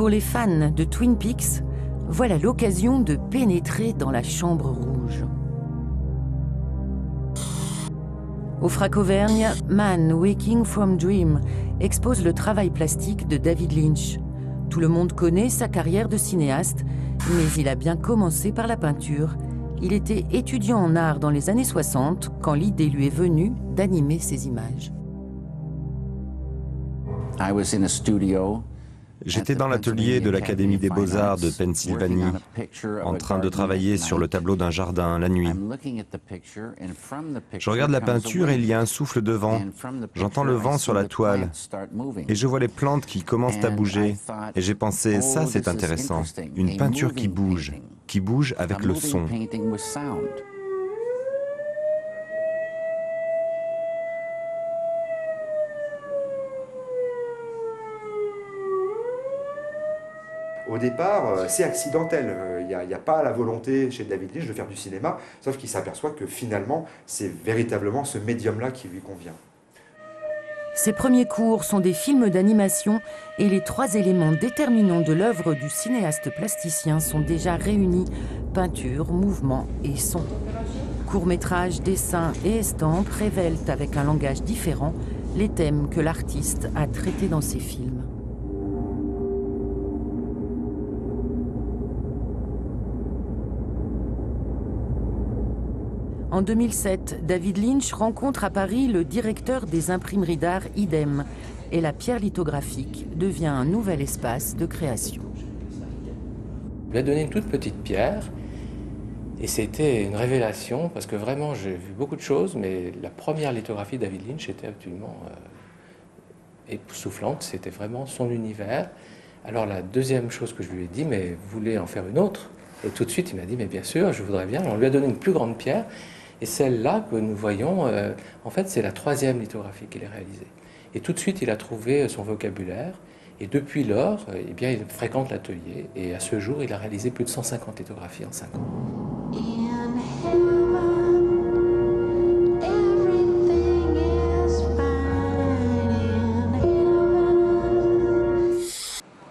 Pour les fans de Twin Peaks, voilà l'occasion de pénétrer dans la chambre rouge. Au Frac Auvergne, Man Waking from Dream expose le travail plastique de David Lynch. Tout le monde connaît sa carrière de cinéaste, mais il a bien commencé par la peinture. Il était étudiant en art dans les années 60 quand l'idée lui est venue d'animer ses images. J'étais dans l'atelier de l'Académie des Beaux-Arts de Pennsylvanie, en train de travailler sur le tableau d'un jardin la nuit. Je regarde la peinture et il y a un souffle de vent. J'entends le vent sur la toile et je vois les plantes qui commencent à bouger. Et j'ai pensé, ça c'est intéressant, une peinture qui bouge avec le son. Au départ, c'est accidentel. Il n'y a pas la volonté chez David Lynch de faire du cinéma, sauf qu'il s'aperçoit que finalement, c'est véritablement ce médium-là qui lui convient. Ses premiers cours sont des films d'animation et les 3 éléments déterminants de l'œuvre du cinéaste plasticien sont déjà réunis: peinture, mouvement et son. Courts-métrages, dessins et estampes révèlent avec un langage différent les thèmes que l'artiste a traités dans ses films. En 2007, David Lynch rencontre à Paris le directeur des imprimeries d'art Idem et la pierre lithographique devient un nouvel espace de création. Il a donné une toute petite pierre et c'était une révélation parce que vraiment j'ai vu beaucoup de choses, mais la première lithographie de David Lynch était absolument époustouflante, c'était vraiment son univers. Alors la deuxième chose que je lui ai dit, mais vous voulez en faire une autre? Et tout de suite il m'a dit, mais bien sûr, je voudrais bien. On lui a donné une plus grande pierre. Et celle-là que nous voyons, en fait, c'est la 3e lithographie qu'il a réalisée. Et tout de suite, il a trouvé son vocabulaire. Et depuis lors, eh bien, il fréquente l'atelier. Et à ce jour, il a réalisé plus de 150 lithographies en 5 ans.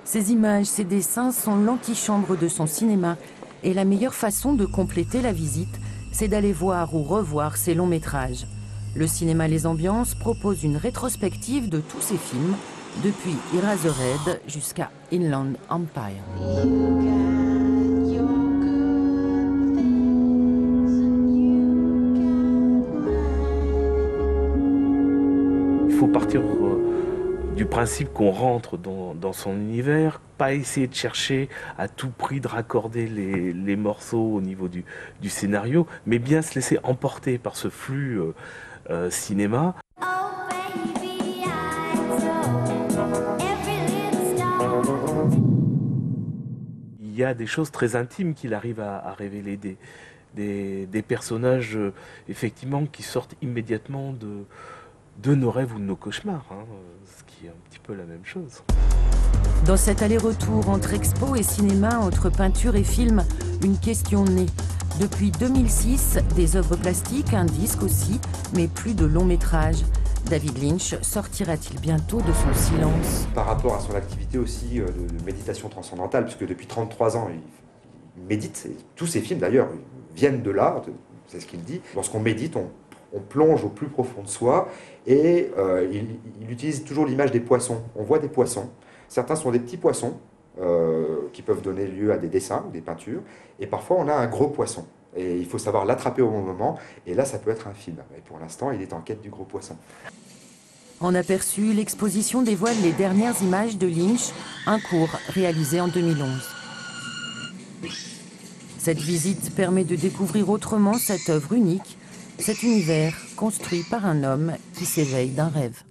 Ces images, ces dessins sont l'antichambre de son cinéma. Et la meilleure façon de compléter la visite, c'est d'aller voir ou revoir ses longs métrages. Le cinéma Les Ambiances propose une rétrospective de tous ses films, depuis Eraserhead jusqu'à Inland Empire. Il faut partir du principe qu'on rentre dans son univers, pas essayer de chercher à tout prix de raccorder les morceaux au niveau du scénario, mais bien se laisser emporter par ce flux cinéma. Il y a des choses très intimes qu'il arrive à révéler, des personnages effectivement qui sortent immédiatement de nos rêves ou de nos cauchemars, hein, ce qui est un petit peu la même chose. Dans cet aller-retour entre expo et cinéma, entre peinture et film, une question naît. Depuis 2006, des œuvres plastiques, un disque aussi, mais plus de longs métrages. David Lynch sortira-t-il bientôt de son silence? Par rapport à son activité aussi de méditation transcendantale, puisque depuis 33 ans, il médite, et tous ses films d'ailleurs viennent de là, c'est ce qu'il dit. Lorsqu'on médite, on plonge au plus profond de soi, et il utilise toujours l'image des poissons. On voit des poissons. Certains sont des petits poissons qui peuvent donner lieu à des dessins ou des peintures, et parfois on a un gros poisson. Et il faut savoir l'attraper au bon moment, et là ça peut être un film. Et pour l'instant, il est en quête du gros poisson. En aperçu, l'exposition dévoile les dernières images de Lynch, un cours réalisé en 2011. Cette visite permet de découvrir autrement cette œuvre unique, cet univers construit par un homme qui s'éveille d'un rêve.